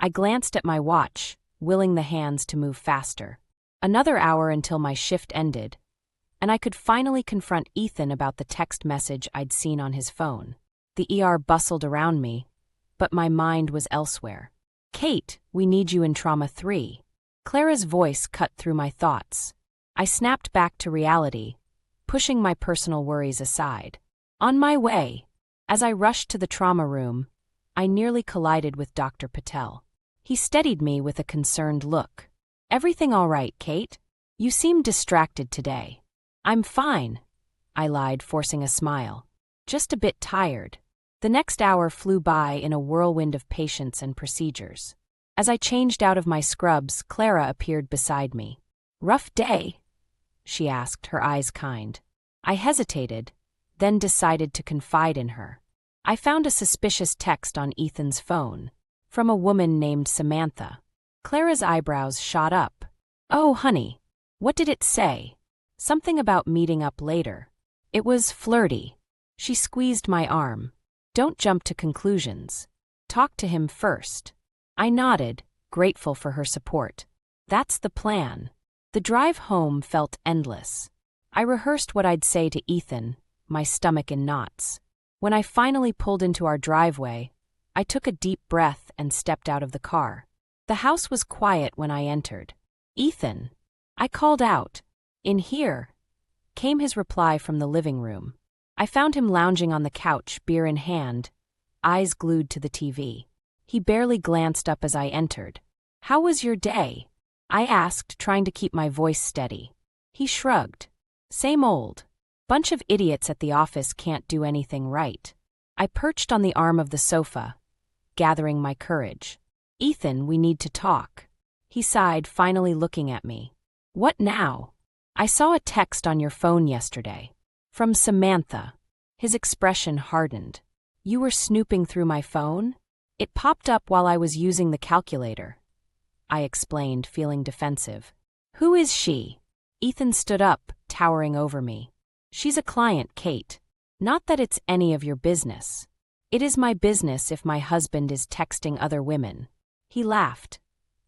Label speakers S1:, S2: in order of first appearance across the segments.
S1: I glanced at my watch, willing the hands to move faster. Another hour until my shift ended, and I could finally confront Ethan about the text message I'd seen on his phone. The ER bustled around me, but my mind was elsewhere. "Kate, we need you in Trauma 3. Clara's voice cut through my thoughts. I snapped back to reality, pushing my personal worries aside. On my way, as I rushed to the trauma room, I nearly collided with Dr. Patel. He steadied me with a concerned look. "Everything all right, Kate? You seem distracted today." "I'm fine," I lied, forcing a smile. "Just a bit tired." The next hour flew by in a whirlwind of patients and procedures. As I changed out of my scrubs, Clara appeared beside me. "Rough day?" she asked, her eyes kind. I hesitated, then decided to confide in her. I found a suspicious text on Ethan's phone, from a woman named Samantha. Clara's eyebrows shot up. "Oh, honey, what did it say?" "Something about meeting up later." It was flirty. She squeezed my arm. "Don't jump to conclusions. Talk to him first." I nodded, grateful for her support. "That's the plan." The drive home felt endless. I rehearsed what I'd say to Ethan, my stomach in knots. When I finally pulled into our driveway, I took a deep breath and stepped out of the car. The house was quiet when I entered. "Ethan," I called out. "In here," came his reply from the living room. I found him lounging on the couch, beer in hand, eyes glued to the TV. He barely glanced up as I entered. "How was your day?" I asked, trying to keep my voice steady. He shrugged. "Same old. Bunch of idiots at the office can't do anything right." I perched on the arm of the sofa, gathering my courage. "Ethan, we need to talk." He sighed, finally looking at me. "What now?" "I saw a text on your phone yesterday. From Samantha." His expression hardened. "You were snooping through my phone?" "It popped up while I was using the calculator," I explained, feeling defensive. "Who is she?" Ethan stood up, towering over me. "She's a client, Kate. Not that it's any of your business." "It is my business if my husband is texting other women." He laughed,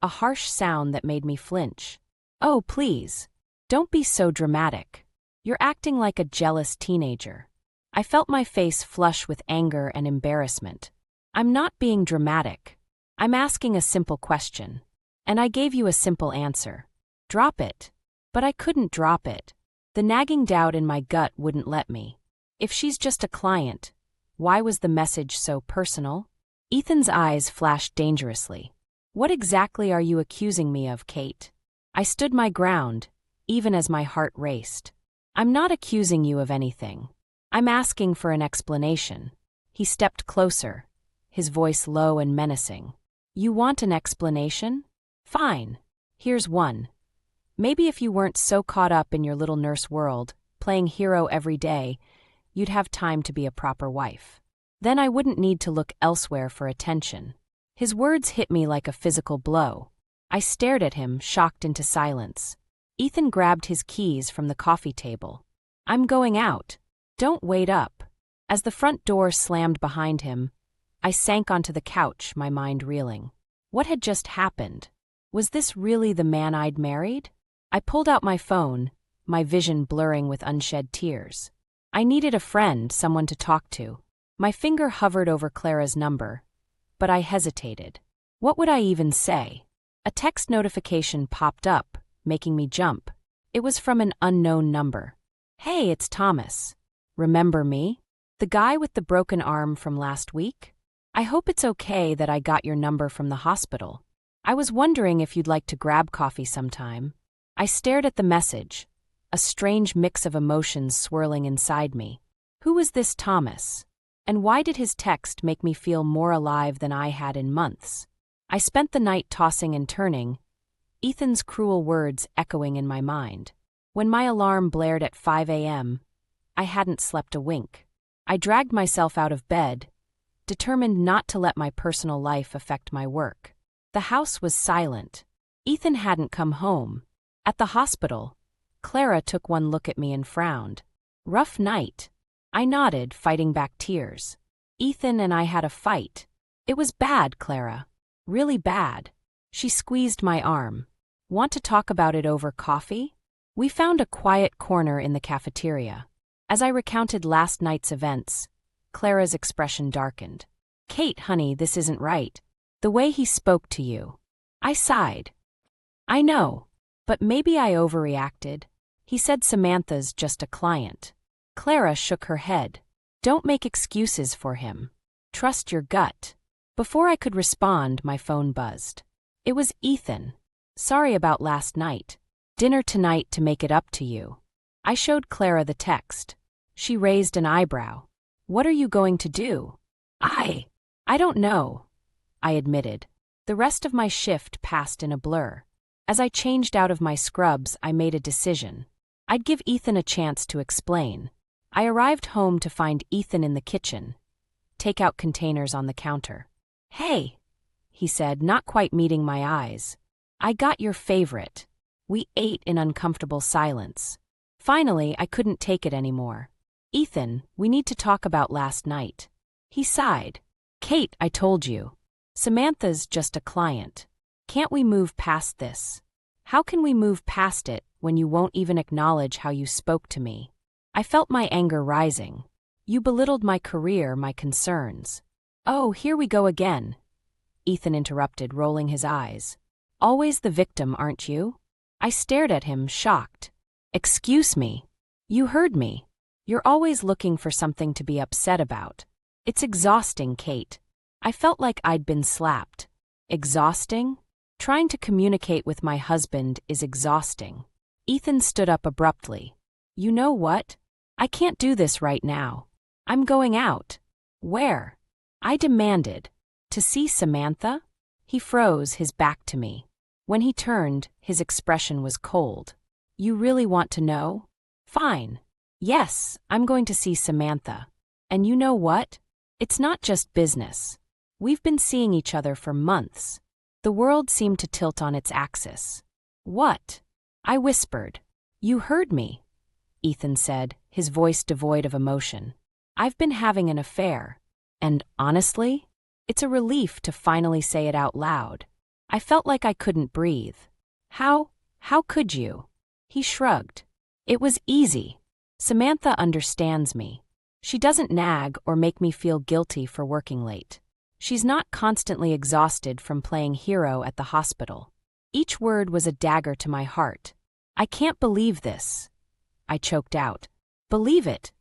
S1: a harsh sound that made me flinch. "Oh, please. Don't be so dramatic. You're acting like a jealous teenager." I felt my face flush with anger and embarrassment. "I'm not being dramatic. I'm asking a simple question. And I gave you a simple answer. Drop it." But I couldn't drop it. The nagging doubt in my gut wouldn't let me. If she's just a client, why was the message so personal? Ethan's eyes flashed dangerously. "What exactly are you accusing me of, Kate?" I stood my ground, even as my heart raced. "I'm not accusing you of anything. I'm asking for an explanation." He stepped closer, his voice low and menacing. "You want an explanation? Fine. Here's one. Maybe if you weren't so caught up in your little nurse world, playing hero every day, you'd have time to be a proper wife. Then I wouldn't need to look elsewhere for attention." His words hit me like a physical blow. I stared at him, shocked into silence. Ethan grabbed his keys from the coffee table. "I'm going out. Don't wait up." As the front door slammed behind him, I sank onto the couch, my mind reeling. What had just happened? Was this really the man I'd married? I pulled out my phone, my vision blurring with unshed tears. I needed a friend, someone to talk to. My finger hovered over Clara's number, but I hesitated. What would I even say? A text notification popped up, making me jump. It was from an unknown number. "Hey, it's Thomas. Remember me? The guy with the broken arm from last week? I hope it's okay that I got your number from the hospital. I was wondering if you'd like to grab coffee sometime." I stared at the message, a strange mix of emotions swirling inside me. Who was this Thomas? And why did his text make me feel more alive than I had in months? I spent the night tossing and turning, Ethan's cruel words echoing in my mind. When my alarm blared at 5 a.m., I hadn't slept a wink. I dragged myself out of bed, determined not to let my personal life affect my work. The house was silent. Ethan hadn't come home. At the hospital, Clara took one look at me and frowned. "Rough night." I nodded, fighting back tears. "Ethan and I had a fight." "It was bad, Clara." Really bad. She squeezed my arm. Want to talk about it over coffee? We found a quiet corner in the cafeteria. As I recounted last night's events, Clara's expression darkened. Kate, honey, this isn't right. The way he spoke to you. I sighed. I know, but maybe I overreacted. He said Samantha's just a client. Clara shook her head. Don't make excuses for him. Trust your gut. Before I could respond, my phone buzzed. It was Ethan. Sorry about last night. Dinner tonight to make it up to you. I showed Clara the text. She raised an eyebrow. What are you going to do? I don't know, I admitted. The rest of my shift passed in a blur. As I changed out of my scrubs, I made a decision. I'd give Ethan a chance to explain. I arrived home to find Ethan in the kitchen. Takeout containers on the counter. Hey, he said, not quite meeting my eyes. I got your favorite. We ate in uncomfortable silence. Finally, I couldn't take it anymore. Ethan, we need to talk about last night. He sighed. Kate, I told you. Samantha's just a client. Can't we move past this? How can we move past it when you won't even acknowledge how you spoke to me? I felt my anger rising. You belittled my career, my concerns. Oh, here we go again. Ethan interrupted, rolling his eyes. Always the victim, aren't you? I stared at him, shocked. Excuse me. You heard me. You're always looking for something to be upset about. It's exhausting, Kate. I felt like I'd been slapped. Exhausting? Trying to communicate with my husband is exhausting. Ethan stood up abruptly. You know what? I can't do this right now. I'm going out. Where? I demanded. To see Samantha? He froze, his back to me. When he turned, his expression was cold. You really want to know? Fine. Yes, I'm going to see Samantha. And you know what? It's not just business. We've been seeing each other for months. The world seemed to tilt on its axis. What? I whispered. You heard me, Ethan said, his voice devoid of emotion. I've been having an affair. And honestly, it's a relief to finally say it out loud. I felt like I couldn't breathe. How could you? He shrugged. It was easy. Samantha understands me. She doesn't nag or make me feel guilty for working late. She's not constantly exhausted from playing hero at the hospital. Each word was a dagger to my heart. I can't believe this. I choked out. Believe it,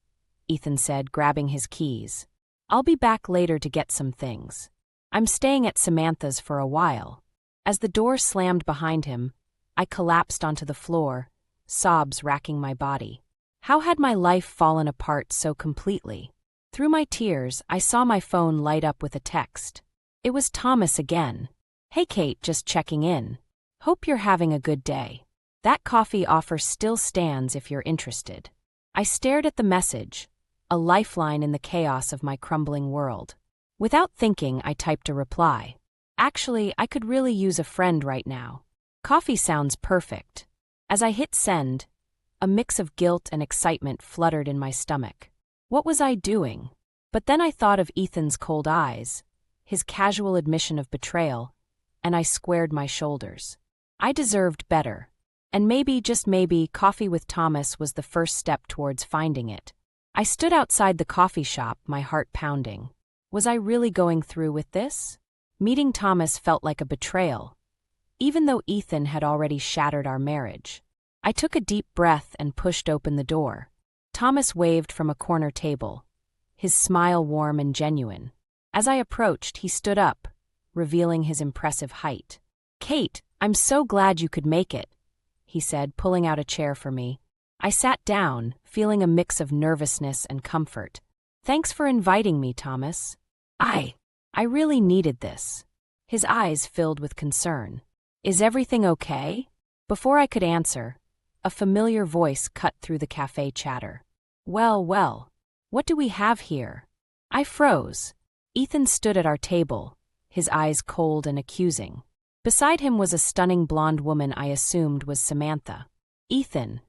S1: Ethan said, grabbing his keys. I'll be back later to get some things. I'm staying at Samantha's for a while. As the door slammed behind him, I collapsed onto the floor, sobs racking my body. How had my life fallen apart so completely? Through my tears, I saw my phone light up with a text. It was Thomas again. Hey Kate, just checking in. Hope you're having a good day. That coffee offer still stands if you're interested. I stared at the message, a lifeline in the chaos of my crumbling world. Without thinking, I typed a reply. Actually, I could really use a friend right now. Coffee sounds perfect. As I hit send, a mix of guilt and excitement fluttered in my stomach. What was I doing? But then I thought of Ethan's cold eyes, his casual admission of betrayal, and I squared my shoulders. I deserved better. And maybe, just maybe, coffee with Thomas was the first step towards finding it. I stood outside the coffee shop, my heart pounding. Was I really going through with this? Meeting Thomas felt like a betrayal, even though Ethan had already shattered our marriage. I took a deep breath and pushed open the door. Thomas waved from a corner table, his smile warm and genuine. As I approached, he stood up, revealing his impressive height. Kate, I'm so glad you could make it, he said, pulling out a chair for me. I sat down, feeling a mix of nervousness and comfort. Thanks for inviting me, Thomas. I really needed this. His eyes filled with concern. Is everything okay? Before I could answer, a familiar voice cut through the cafe chatter. Well, what do we have here? I froze. Ethan stood at our table, his eyes cold and accusing. Beside him was a stunning blonde woman I assumed was Samantha. Ethan.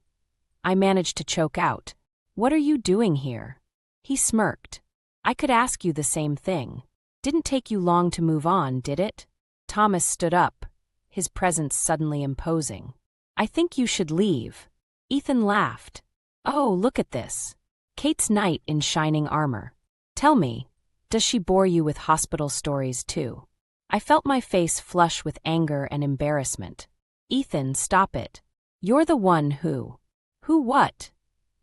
S1: I managed to choke out. What are you doing here? He smirked. I could ask you the same thing. Didn't take you long to move on, did it? Thomas stood up, his presence suddenly imposing. "I think you should leave." Ethan laughed. "Oh, look at this. Kate's knight in shining armor. Tell me, does she bore you with hospital stories too?" I felt my face flush with anger and embarrassment. "Ethan, stop it. You're the one who—" "Who what?"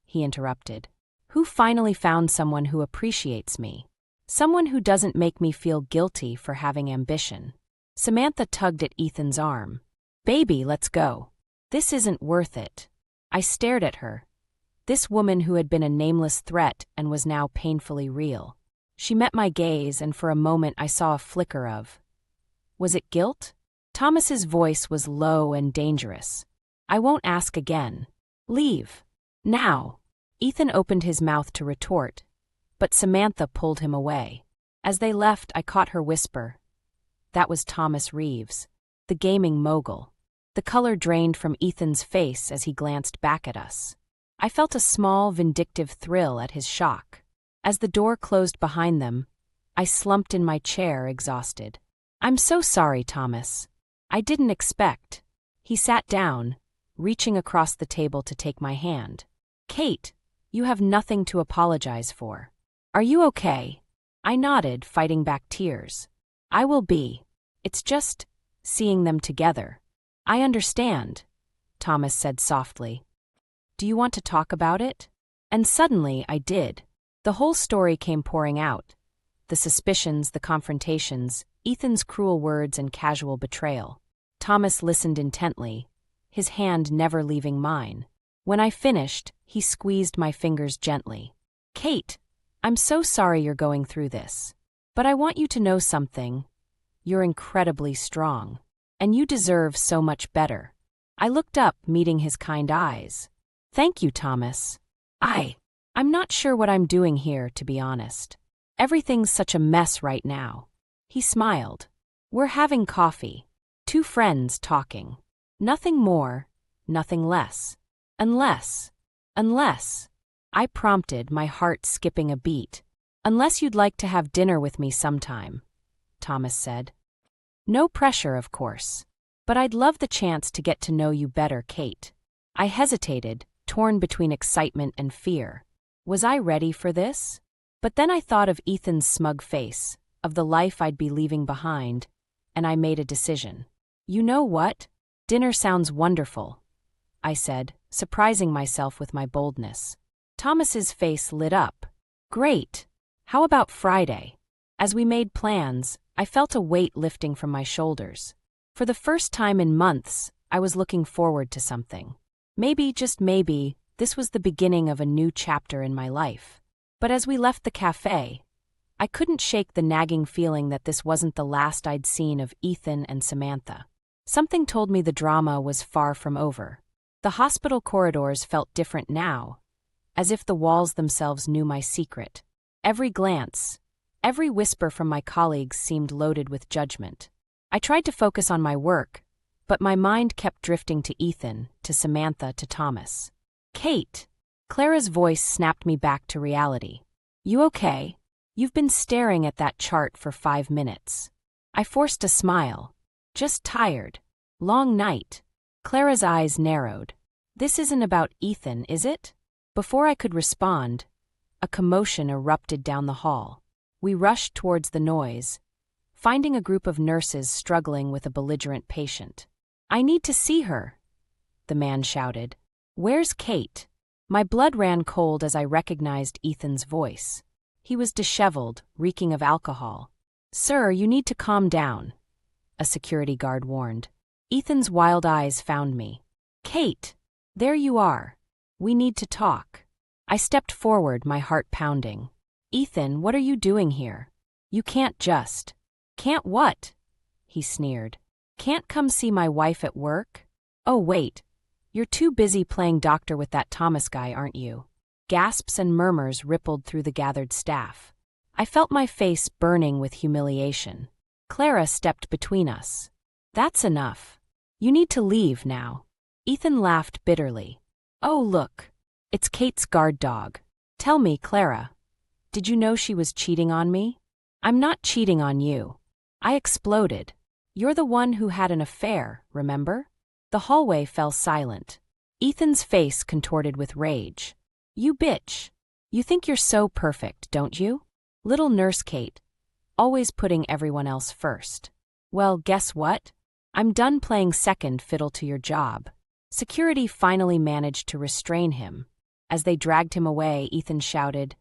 S1: he interrupted. "Who finally found someone who appreciates me. Someone who doesn't make me feel guilty for having ambition." Samantha tugged at Ethan's arm. "Baby, let's go. This isn't worth it." I stared at her. This woman who had been a nameless threat and was now painfully real. She met my gaze, and for a moment I saw a flicker of— was it guilt? Thomas's voice was low and dangerous. "I won't ask again. Leave. Now." Ethan opened his mouth to retort, but Samantha pulled him away. As they left, I caught her whisper. That was Thomas Reeves, the gaming mogul. The color drained from Ethan's face as he glanced back at us. I felt a small, vindictive thrill at his shock. As the door closed behind them, I slumped in my chair, exhausted. "I'm so sorry, Thomas. I didn't expect." He sat down, reaching across the table to take my hand. "Kate, you have nothing to apologize for. Are you okay?" I nodded, fighting back tears. "I will be. It's just seeing them together." "I understand," Thomas said softly. "Do you want to talk about it?" And suddenly I did. The whole story came pouring out. The suspicions, the confrontations, Ethan's cruel words and casual betrayal. Thomas listened intently, his hand never leaving mine. When I finished, he squeezed my fingers gently. "Kate, I'm so sorry you're going through this. But I want you to know something. You're incredibly strong. And you deserve so much better." I looked up, meeting his kind eyes. "Thank you, Thomas. I'm not sure what I'm doing here, to be honest. Everything's such a mess right now." He smiled. "We're having coffee. Two friends talking. Nothing more, nothing less. Unless, I prompted, my heart skipping a beat. "Unless you'd like to have dinner with me sometime," Thomas said. "No pressure, of course. But I'd love the chance to get to know you better, Kate." I hesitated, torn between excitement and fear. Was I ready for this? But then I thought of Ethan's smug face, of the life I'd be leaving behind, and I made a decision. "You know what? Dinner sounds wonderful," I said, surprising myself with my boldness. Thomas's face lit up. "Great. How about Friday?" As we made plans, I felt a weight lifting from my shoulders. For the first time in months, I was looking forward to something. Maybe, just maybe, this was the beginning of a new chapter in my life. But as we left the cafe, I couldn't shake the nagging feeling that this wasn't the last I'd seen of Ethan and Samantha. Something told me the drama was far from over. The hospital corridors felt different now, as if the walls themselves knew my secret. Every glance, every whisper from my colleagues seemed loaded with judgment. I tried to focus on my work, but my mind kept drifting to Ethan, to Samantha, to Thomas. "Kate!" Clara's voice snapped me back to reality. "You okay? You've been staring at that chart for 5 minutes." I forced a smile. "Just tired. Long night." Clara's eyes narrowed. "This isn't about Ethan, is it?" Before I could respond, a commotion erupted down the hall. We rushed towards the noise, finding a group of nurses struggling with a belligerent patient. "I need to see her," the man shouted. "Where's Kate?" My blood ran cold as I recognized Ethan's voice. He was disheveled, reeking of alcohol. "Sir, you need to calm down," a security guard warned. Ethan's wild eyes found me. "Kate, there you are. We need to talk." I stepped forward, my heart pounding. "Ethan, what are you doing here? You can't just—" "Can't what?" he sneered. "Can't come see my wife at work? Oh, wait. You're too busy playing doctor with that Thomas guy, aren't you?" Gasps and murmurs rippled through the gathered staff. I felt my face burning with humiliation. Clara stepped between us. "That's enough. You need to leave now." Ethan laughed bitterly. "Oh, look. It's Kate's guard dog. Tell me, Clara, did you know she was cheating on me?" "I'm not cheating on you." I exploded. You're the one who had an affair, remember? The hallway fell silent. Ethan's face contorted with rage. You bitch. You think you're so perfect, don't you? Little nurse Kate, always putting everyone else first. Well, guess what? I'm done playing second fiddle to your job. Security finally managed to restrain him. As they dragged him away, Ethan shouted,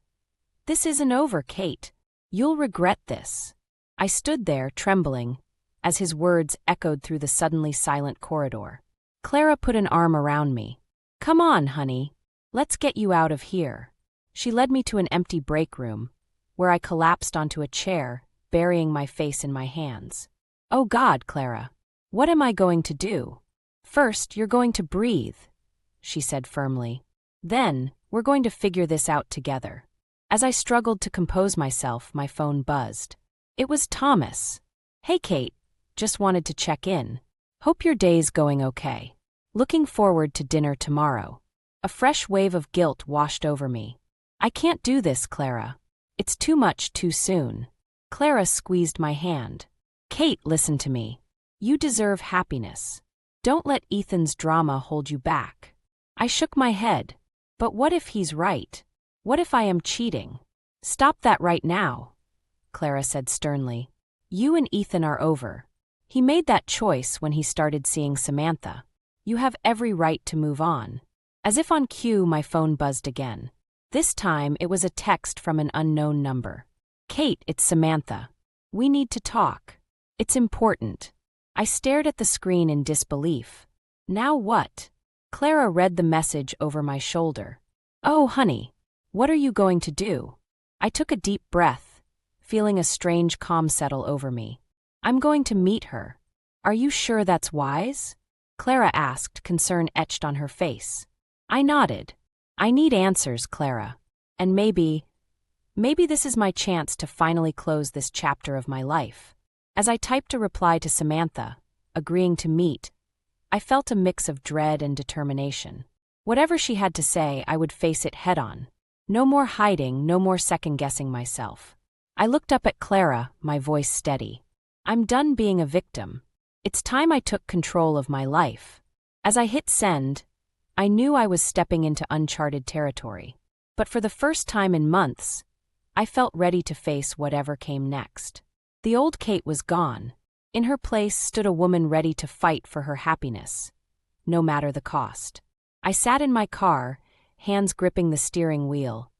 S1: "This isn't over, Kate. You'll regret this." I stood there, trembling, as his words echoed through the suddenly silent corridor. Clara put an arm around me. "Come on, honey. Let's get you out of here." She led me to an empty break room, where I collapsed onto a chair, burying my face in my hands. "Oh God, Clara. What am I going to do?" "First, you're going to breathe," she said firmly. "Then, we're going to figure this out together." As I struggled to compose myself, my phone buzzed. It was Thomas. "Hey, Kate. Just wanted to check in. Hope your day's going okay. Looking forward to dinner tomorrow." A fresh wave of guilt washed over me. "I can't do this, Clara. It's too much too soon." Clara squeezed my hand. "Kate, listen to me. You deserve happiness. Don't let Ethan's drama hold you back." I shook my head. "But what if he's right? What if I am cheating?" "Stop that right now," Clara said sternly. "You and Ethan are over. He made that choice when he started seeing Samantha. You have every right to move on." As if on cue, my phone buzzed again. This time, it was a text from an unknown number. "Kate, it's Samantha. We need to talk. It's important." I stared at the screen in disbelief. "Now what?" Clara read the message over my shoulder. "Oh, honey, what are you going to do?" I took a deep breath, feeling a strange calm settle over me. "I'm going to meet her." "Are you sure that's wise?" Clara asked, concern etched on her face. I nodded. "I need answers, Clara. And maybe this is my chance to finally close this chapter of my life." As I typed a reply to Samantha, agreeing to meet, I felt a mix of dread and determination. Whatever she had to say, I would face it head-on. No more hiding, no more second-guessing myself. I looked up at Clara, my voice steady. "I'm done being a victim. It's time I took control of my life." As I hit send, I knew I was stepping into uncharted territory. But for the first time in months, I felt ready to face whatever came next. The old Kate was gone. In her place stood a woman ready to fight for her happiness, no matter the cost. I sat in my car, hands gripping the steering wheel,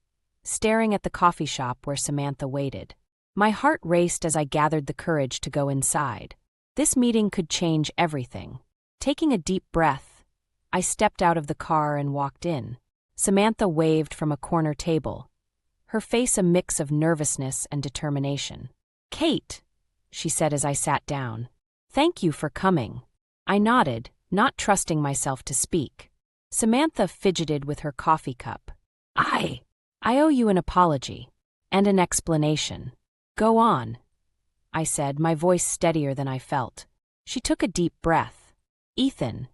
S1: staring at the coffee shop where Samantha waited. My heart raced as I gathered the courage to go inside. This meeting could change everything. Taking a deep breath, I stepped out of the car and walked in. Samantha waved from a corner table, her face a mix of nervousness and determination. "Kate," she said as I sat down. "Thank you for coming." I nodded, not trusting myself to speak. Samantha fidgeted with her coffee cup. I owe you an apology. And an explanation." "Go on," I said, my voice steadier than I felt. She took a deep breath. "Ethan,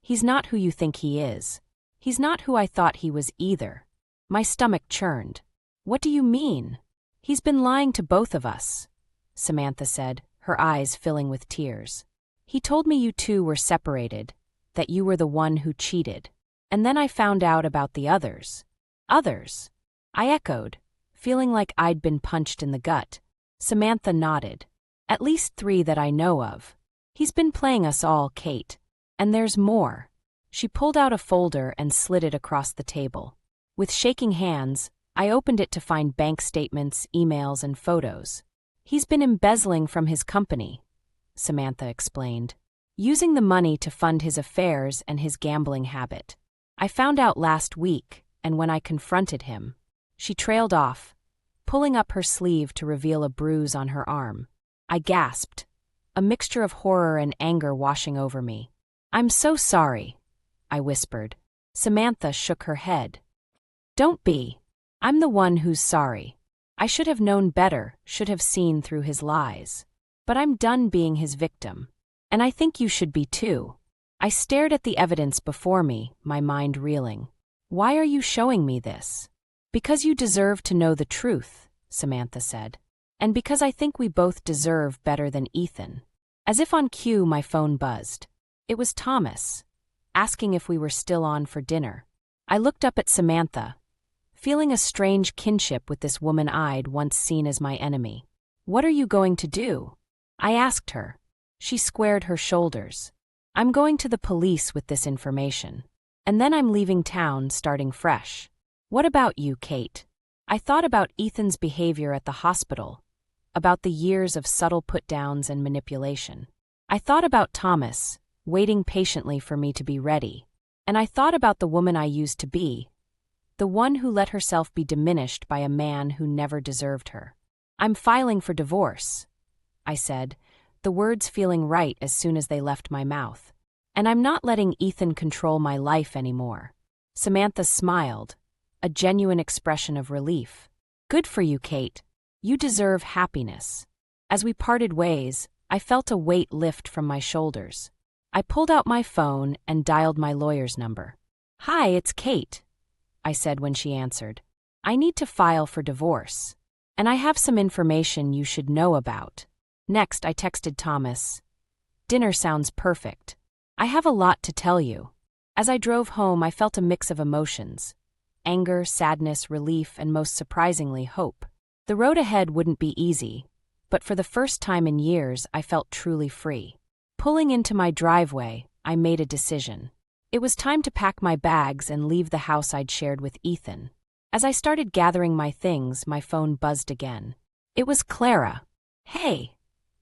S1: he's not who you think he is. He's not who I thought he was either." My stomach churned. "What do you mean?" "He's been lying to both of us," Samantha said, her eyes filling with tears. "He told me you two were separated, that you were the one who cheated. And then I found out about the others." "Others?" I echoed, feeling like I'd been punched in the gut. Samantha nodded. "At least 3 that I know of. He's been playing us all, Kate. And there's more." She pulled out a folder and slid it across the table. With shaking hands, I opened it to find bank statements, emails, and photos. "He's been embezzling from his company," Samantha explained, "using the money to fund his affairs and his gambling habit. I found out last week, and when I confronted him..." She trailed off, pulling up her sleeve to reveal a bruise on her arm. I gasped, a mixture of horror and anger washing over me. "I'm so sorry," I whispered. Samantha shook her head. "Don't be. I'm the one who's sorry. I should have known better, should have seen through his lies. But I'm done being his victim. And I think you should be too." I stared at the evidence before me, my mind reeling. "Why are you showing me this?" "Because you deserve to know the truth," Samantha said. "And because I think we both deserve better than Ethan." As if on cue, my phone buzzed. It was Thomas, asking if we were still on for dinner. I looked up at Samantha, feeling a strange kinship with this woman I'd once seen as my enemy. "What are you going to do?" I asked her. She squared her shoulders. "I'm going to the police with this information. And then I'm leaving town, starting fresh." "What about you, Kate?" I thought about Ethan's behavior at the hospital, about the years of subtle put-downs and manipulation. I thought about Thomas, waiting patiently for me to be ready. And I thought about the woman I used to be, the one who let herself be diminished by a man who never deserved her. "I'm filing for divorce," I said, the words feeling right as soon as they left my mouth. "And I'm not letting Ethan control my life anymore." Samantha smiled, a genuine expression of relief. "Good for you, Kate. You deserve happiness." As we parted ways, I felt a weight lift from my shoulders. I pulled out my phone and dialed my lawyer's number. "Hi, it's Kate," I said when she answered. "I need to file for divorce, and I have some information you should know about." Next, I texted Thomas. "Dinner sounds perfect. I have a lot to tell you." As I drove home, I felt a mix of emotions: anger, sadness, relief, and most surprisingly, hope. The road ahead wouldn't be easy, but for the first time in years, I felt truly free. Pulling into my driveway, I made a decision. It was time to pack my bags and leave the house I'd shared with Ethan. As I started gathering my things, my phone buzzed again. It was Clara. "Hey,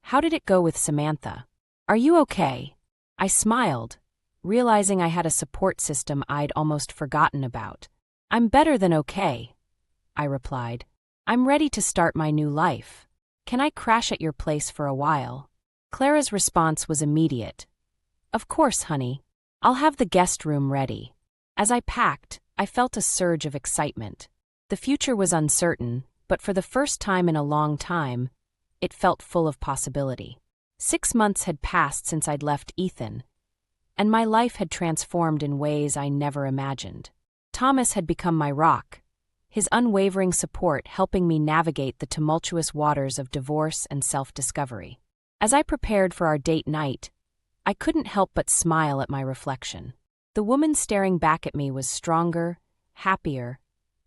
S1: how did it go with Samantha? Are you okay?" I smiled, realizing I had a support system I'd almost forgotten about. "I'm better than okay," I replied. "I'm ready to start my new life. Can I crash at your place for a while?" Clara's response was immediate. "Of course, honey. I'll have the guest room ready." As I packed, I felt a surge of excitement. The future was uncertain, but for the first time in a long time, it felt full of possibility. 6 months had passed since I'd left Ethan, and my life had transformed in ways I never imagined. Thomas had become my rock, his unwavering support helping me navigate the tumultuous waters of divorce and self-discovery. As I prepared for our date night, I couldn't help but smile at my reflection. The woman staring back at me was stronger, happier,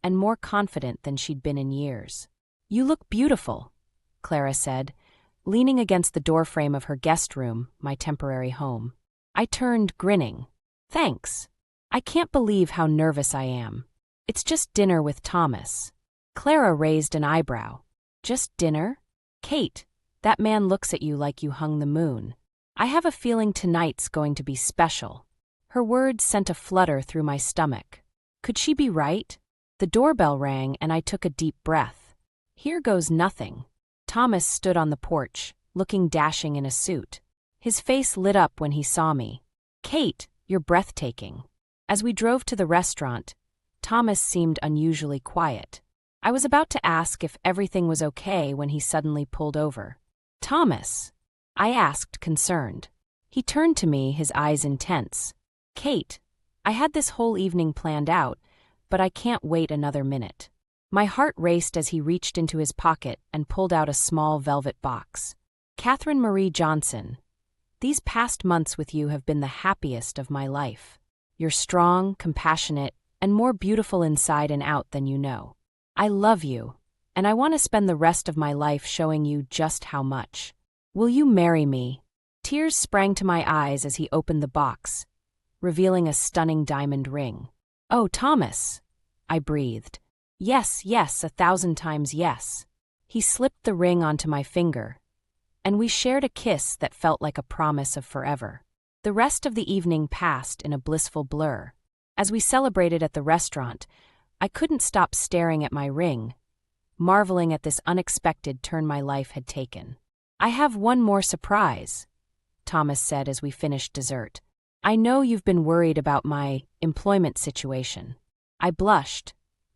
S1: and more confident than she'd been in years. "You look beautiful," Clara said, leaning against the doorframe of her guest room, my temporary home. I turned, grinning. "Thanks. I can't believe how nervous I am. It's just dinner with Thomas." Clara raised an eyebrow. "Just dinner? Kate, that man looks at you like you hung the moon. I have a feeling tonight's going to be special." Her words sent a flutter through my stomach. Could she be right? The doorbell rang and I took a deep breath. Here goes nothing. Thomas stood on the porch, looking dashing in a suit. His face lit up when he saw me. "Kate, you're breathtaking." As we drove to the restaurant, Thomas seemed unusually quiet. I was about to ask if everything was okay when he suddenly pulled over. "Thomas?" I asked, concerned. He turned to me, his eyes intense. "Kate, I had this whole evening planned out, but I can't wait another minute." My heart raced as he reached into his pocket and pulled out a small velvet box. "Catherine Marie Johnson, these past months with you have been the happiest of my life. You're strong, compassionate, and more beautiful inside and out than you know. I love you, and I want to spend the rest of my life showing you just how much. Will you marry me?" Tears sprang to my eyes as he opened the box, revealing a stunning diamond ring. "Oh, Thomas," I breathed. "Yes, yes, 1,000 times yes." He slipped the ring onto my finger, and we shared a kiss that felt like a promise of forever. The rest of the evening passed in a blissful blur. As we celebrated at the restaurant, I couldn't stop staring at my ring, marveling at this unexpected turn my life had taken. "I have one more surprise," Thomas said as we finished dessert. "I know you've been worried about my employment situation." I blushed,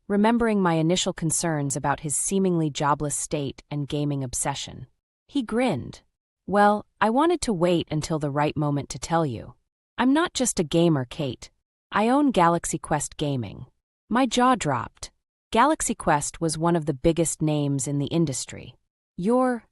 S1: remembering my initial concerns about his seemingly jobless state and gaming obsession. He grinned. "Well, I wanted to wait until the right moment to tell you. I'm not just a gamer, Kate. I own Galaxy Quest Gaming." My jaw dropped. Galaxy Quest was one of the biggest names in the industry. You're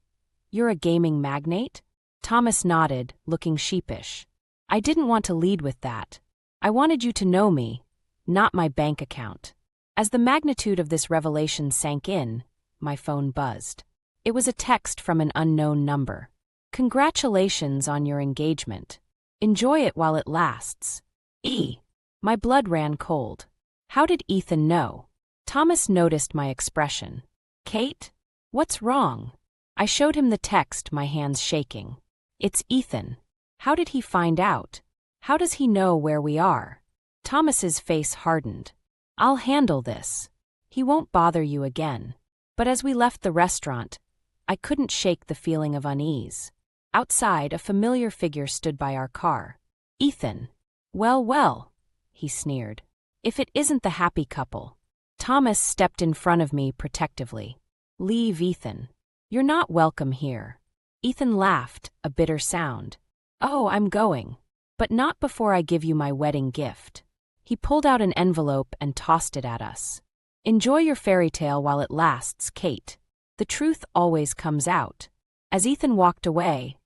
S1: a gaming magnate?" Thomas nodded, looking sheepish. I didn't want to lead with that. I wanted you to know me, not my bank account. As the magnitude of this revelation sank in, my phone buzzed. It was a text from an unknown number. Congratulations on your engagement. Enjoy it while it lasts. My blood ran cold. How did Ethan know? Thomas noticed my expression. Kate? What's wrong? I showed him the text, my hands shaking. It's Ethan. How did he find out? How does he know where we are? Thomas's face hardened. I'll handle this. He won't bother you again. But as we left the restaurant, I couldn't shake the feeling of unease. Outside, a familiar figure stood by our car. Ethan. Well, he sneered. If it isn't the happy couple. Thomas stepped in front of me protectively. Leave, Ethan. You're not welcome here. Ethan laughed, a bitter sound. Oh, I'm going. But not before I give you my wedding gift. He pulled out an envelope and tossed it at us. Enjoy your fairy tale while it lasts, Kate. The truth always comes out. As Ethan walked away,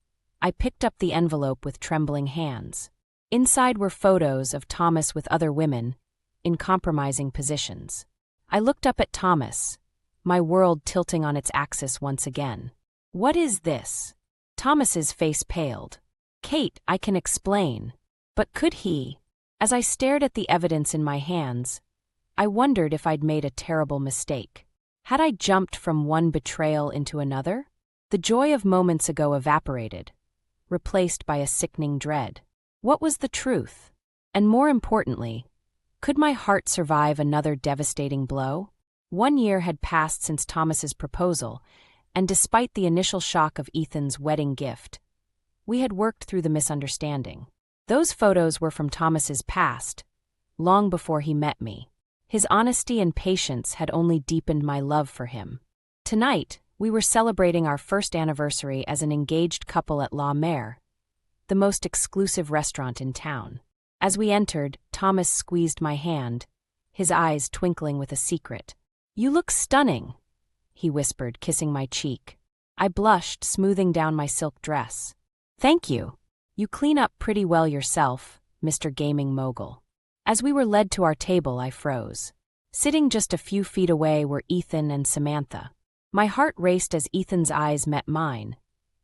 S1: I picked up the envelope with trembling hands. Inside were photos of Thomas with other women, in compromising positions. I looked up at Thomas, my world tilting on its axis once again. What is this? Thomas's face paled. Kate, I can explain. But could he? As I stared at the evidence in my hands, I wondered if I'd made a terrible mistake. Had I jumped from one betrayal into another? The joy of moments ago evaporated, replaced by a sickening dread. What was the truth? And more importantly, could my heart survive another devastating blow? 1 year had passed since Thomas's proposal, and despite the initial shock of Ethan's wedding gift, we had worked through the misunderstanding. Those photos were from Thomas's past, long before he met me. His honesty and patience had only deepened my love for him. Tonight, we were celebrating our first anniversary as an engaged couple at La Mer, the most exclusive restaurant in town. As we entered, Thomas squeezed my hand, his eyes twinkling with a secret. You look stunning, he whispered, kissing my cheek. I blushed, smoothing down my silk dress. Thank you. You clean up pretty well yourself, Mr. Gaming Mogul. As we were led to our table, I froze. Sitting just a few feet away were Ethan and Samantha. My heart raced as Ethan's eyes met mine,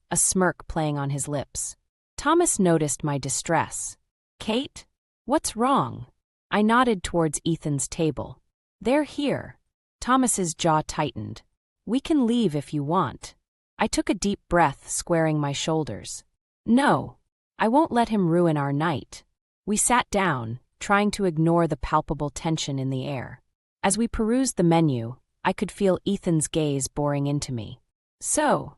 S1: a smirk playing on his lips. Thomas noticed my distress. Kate? What's wrong? I nodded towards Ethan's table. They're here. Thomas's jaw tightened. We can leave if you want. I took a deep breath, squaring my shoulders. No, I won't let him ruin our night. We sat down, trying to ignore the palpable tension in the air. As we perused the menu, I could feel Ethan's gaze boring into me. So,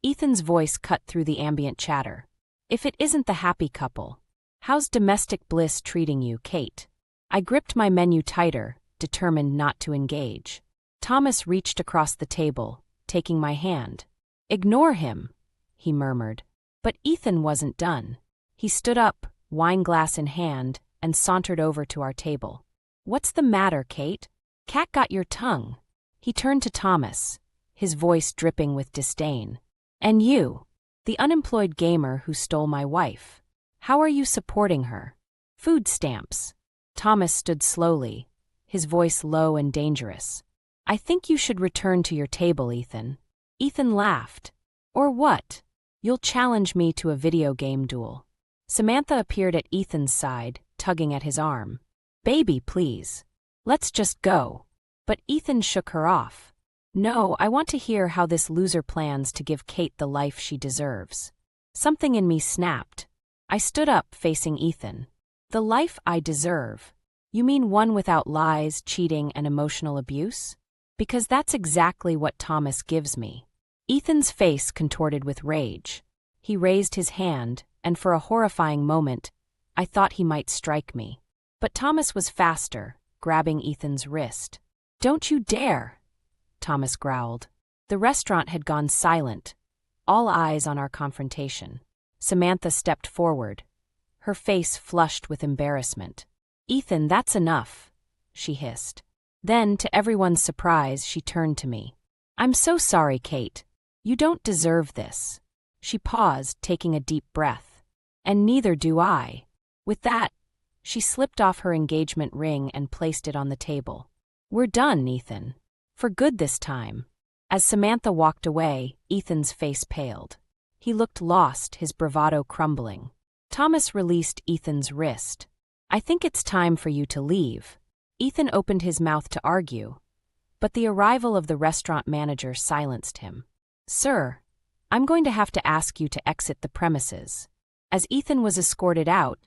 S1: Ethan's voice cut through the ambient chatter. If it isn't the happy couple, how's domestic bliss treating you, Kate? I gripped my menu tighter, determined not to engage. Thomas reached across the table, taking my hand. Ignore him, he murmured. But Ethan wasn't done. He stood up, wineglass in hand, and sauntered over to our table. What's the matter, Kate? Cat got your tongue. He turned to Thomas, his voice dripping with disdain. And you, the unemployed gamer who stole my wife. How are you supporting her? Food stamps. Thomas stood slowly, his voice low and dangerous. I think you should return to your table, Ethan. Ethan laughed. Or what? You'll challenge me to a video game duel. Samantha appeared at Ethan's side, tugging at his arm. Baby, please. Let's just go. But Ethan shook her off. No, I want to hear how this loser plans to give Kate the life she deserves. Something in me snapped. I stood up, facing Ethan. The life I deserve? You mean one without lies, cheating, and emotional abuse? Because that's exactly what Thomas gives me. Ethan's face contorted with rage. He raised his hand, and for a horrifying moment, I thought he might strike me. But Thomas was faster, grabbing Ethan's wrist. Don't you dare, Thomas growled. The restaurant had gone silent, all eyes on our confrontation. Samantha stepped forward, her face flushed with embarrassment. Ethan, that's enough, she hissed. Then, to everyone's surprise, she turned to me. I'm so sorry, Kate. You don't deserve this. She paused, taking a deep breath. And neither do I. With that, she slipped off her engagement ring and placed it on the table. We're done, Ethan. For good this time. As Samantha walked away, Ethan's face paled. He looked lost, his bravado crumbling. Thomas released Ethan's wrist. I think it's time for you to leave. Ethan opened his mouth to argue, but the arrival of the restaurant manager silenced him. Sir, I'm going to have to ask you to exit the premises. As Ethan was escorted out,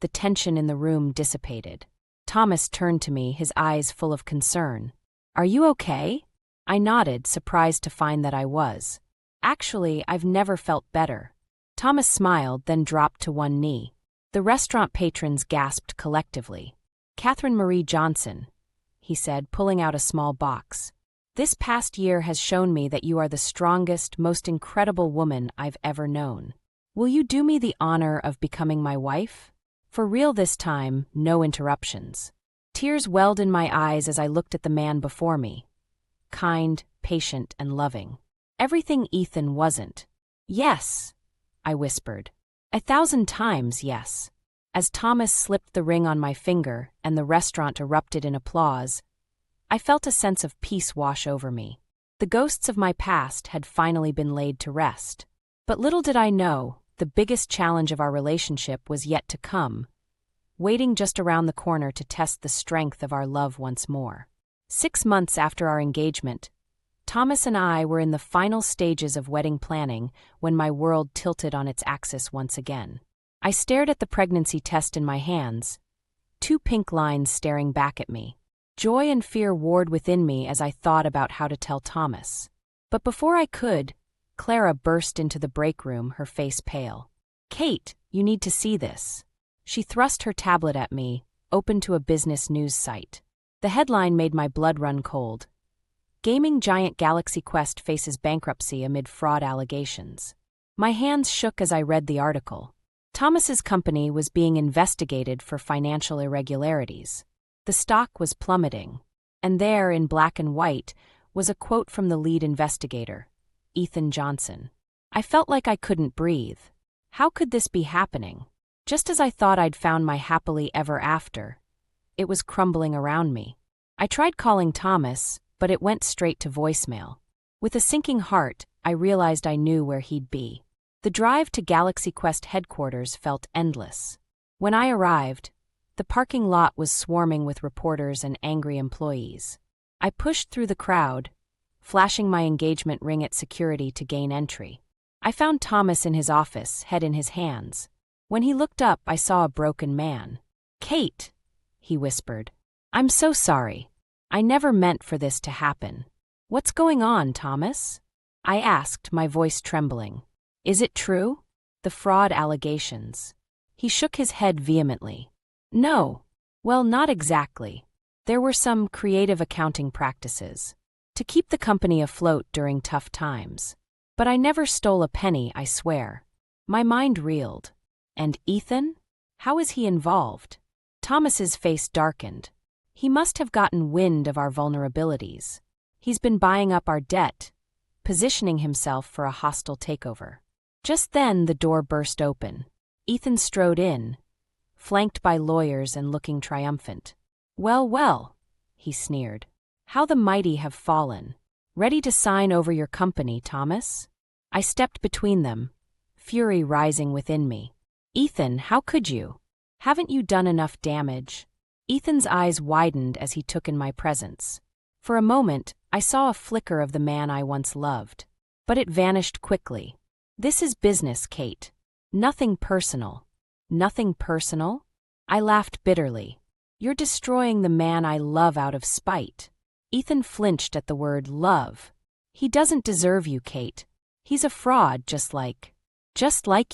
S1: the tension in the room dissipated. Thomas turned to me, his eyes full of concern. Are you okay? I nodded, surprised to find that I was. Actually, I've never felt better. Thomas smiled, then dropped to one knee. The restaurant patrons gasped collectively. Catherine Marie Johnson, he said, pulling out a small box. This past year has shown me that you are the strongest, most incredible woman I've ever known. Will you do me the honor of becoming my wife? For real this time, no interruptions. Tears welled in my eyes as I looked at the man before me. Kind, patient, and loving. Everything Ethan wasn't. Yes, I whispered. 1,000 times yes. As Thomas slipped the ring on my finger and the restaurant erupted in applause, I felt a sense of peace wash over me. The ghosts of my past had finally been laid to rest. But little did I know, the biggest challenge of our relationship was yet to come, waiting just around the corner to test the strength of our love once more. 6 months after our engagement, Thomas and I were in the final stages of wedding planning when my world tilted on its axis once again. I stared at the pregnancy test in my hands, 2 pink lines staring back at me. Joy and fear warred within me as I thought about how to tell Thomas. But before I could, Clara burst into the break room, her face pale. Kate, you need to see this. She thrust her tablet at me, open to a business news site. The headline made my blood run cold. Gaming giant Galaxy Quest faces bankruptcy amid fraud allegations. My hands shook as I read the article. Thomas's company was being investigated for financial irregularities. The stock was plummeting. And there, in black and white, was a quote from the lead investigator, Ethan Johnson. I felt like I couldn't breathe. How could this be happening? Just as I thought I'd found my happily ever after, it was crumbling around me. I tried calling Thomas, but it went straight to voicemail. With a sinking heart, I realized I knew where he'd be. The drive to Galaxy Quest headquarters felt endless. When I arrived, the parking lot was swarming with reporters and angry employees. I pushed through the crowd, flashing my engagement ring at security to gain entry. I found Thomas in his office, head in his hands. When he looked up, I saw a broken man. Kate, he whispered. I'm so sorry. I never meant for this to happen. What's going on, Thomas? I asked, my voice trembling. Is it true? The fraud allegations. He shook his head vehemently. No. Well, not exactly. There were some creative accounting practices to keep the company afloat during tough times. But I never stole a penny, I swear. My mind reeled. And Ethan? How is he involved? Thomas's face darkened. He must have gotten wind of our vulnerabilities. He's been buying up our debt, positioning himself for a hostile takeover. Just then, the door burst open. Ethan strode in, flanked by lawyers and looking triumphant. Well, well, he sneered. How the mighty have fallen. Ready to sign over your company, Thomas? I stepped between them, fury rising within me. Ethan, how could you? Haven't you done enough damage? Ethan's eyes widened as he took in my presence. For a moment, I saw a flicker of the man I once loved. But it vanished quickly. This is business, Kate. Nothing personal. Nothing personal? I laughed bitterly. You're destroying the man I love out of spite. Ethan flinched at the word love. He doesn't deserve you, Kate. He's a fraud just like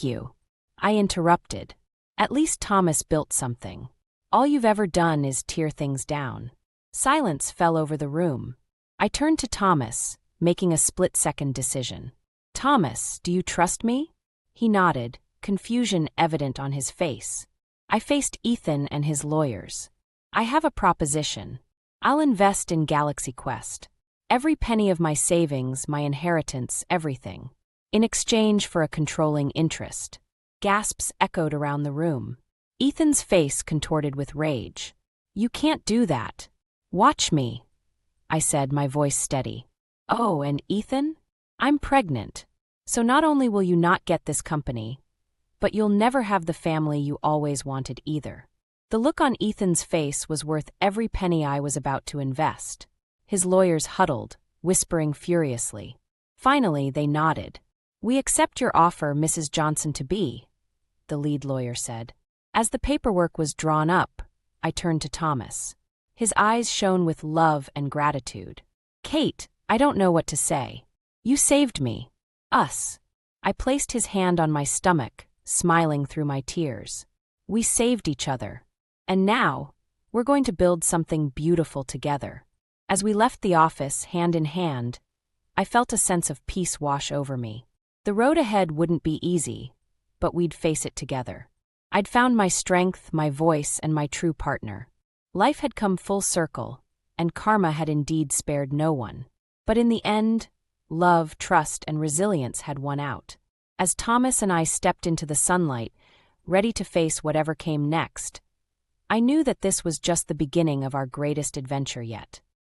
S1: you. I interrupted. At least Thomas built something. All you've ever done is tear things down. Silence fell over the room. I turned to Thomas, making a split-second decision. Thomas, do you trust me? He nodded, confusion evident on his face. I faced Ethan and his lawyers. I have a proposition. I'll invest in Galaxy Quest. Every penny of my savings, my inheritance, everything. in exchange for a controlling interest. Gasps echoed around the room. Ethan's face contorted with rage. "You can't do that. Watch me," I said, my voice steady. "Oh, and Ethan? I'm pregnant. So not only will you not get this company, but you'll never have the family you always wanted either." The look on Ethan's face was worth every penny I was about to invest. His lawyers huddled, whispering furiously. Finally, they nodded. "We accept your offer, Mrs. Johnson to be," the lead lawyer said. As the paperwork was drawn up, I turned to Thomas. His eyes shone with love and gratitude. "Kate, I don't know what to say. You saved me. Us." I placed his hand on my stomach, smiling through my tears. "We saved each other. And now, we're going to build something beautiful together." As we left the office, hand in hand, I felt a sense of peace wash over me. The road ahead wouldn't be easy, but we'd face it together. I'd found my strength, my voice, and my true partner. Life had come full circle, and karma had indeed spared no one. But in the end, love, trust, and resilience had won out. As Thomas and I stepped into the sunlight, ready to face whatever came next, I knew that this was just the beginning of our greatest adventure yet.